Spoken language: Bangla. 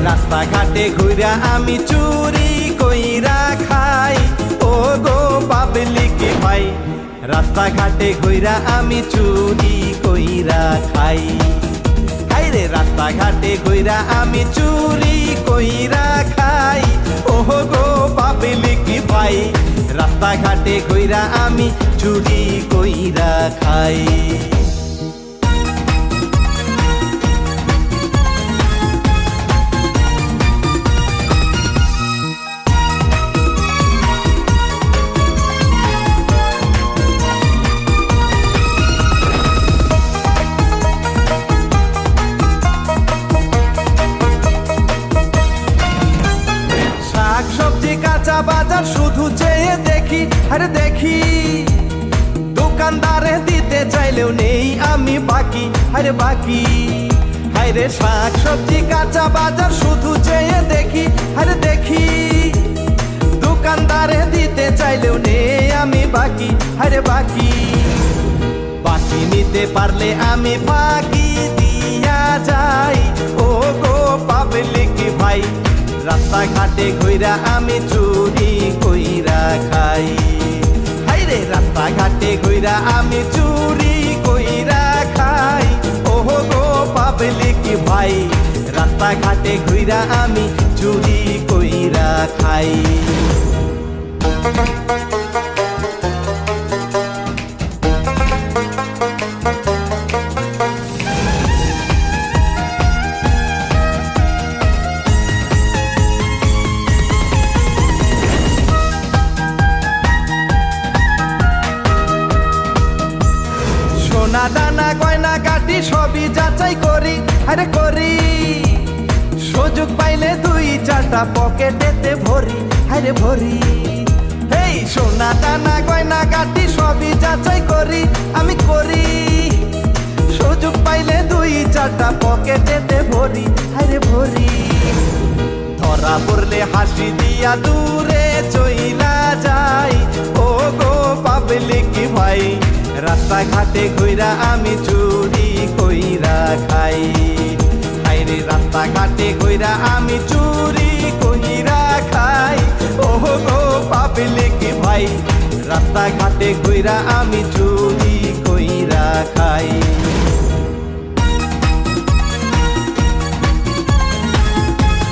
রাস্তাঘাটে ঘুরা আমি চুরি কইরা খাই, ও গো পাবলিক ভাই। রাস্তাঘাটে ঘুরা আমি চুরি কইরা খাই, হাইরে রাস্তাঘাটে ঘুরা আমি চুরি কইরা খাই, ও গো পাবলিক ভাই। রাস্তাঘাটে ঘুরা আমি চুরি কইরা খাই। কাঁচা বাজার শুধু চেয়ে দেখি, আরে দেখি দোকানদারে দিতে চাইলেও নেই আমি বাকি, আরে বাকি। হায়রে শাক সবজি কাঁচা বাজার শুধু চেয়ে দেখি, আরে দেখি দোকানদারে দিতে চাইলেও নেই আমি বাকি, আরে বাকি। বাকি নিতে পারলে আমি ফাঁকি দিয়া যাই, ও গো পাবলিক ভাই। রাস্তাঘাটে ঘুরা আমি চুরি কইরা খাই, হাইরে রাস্তাঘাটে ঘুরা আমি চুরি কইরা খাই, ওহ গো পাবলিক ভাই। রাস্তাঘাটে ঘুরা আমি চুরি কইরা খাই। সোনা দানা গয়না কাটি সবই যাচাই করি, আরে করি। সুযোগ পাইলে দুই চারটা পকেটেতে ভরি, আরে ভরি। এই সোনা দানা গয়না কাটি সবই যাচাই করি, আমি করি। সুযোগ পাইলে দুই চারটা পকেটেতে ভরি, আরে ভরি। ধরা পড়লে হাসি দিয়া দূরে চইলা যায়, ও গো পাবলিক ভাই। রাস্তাঘাটে ঘুরা আমি চুরি কইরা খাই, হাইরে রাস্তাঘাটে ঘুরা আমি চুরি কইরা খাই, ও গো পাবলিক ভাই। রাস্তাঘাটে ঘুরা আমি চুরি কইরা খাই।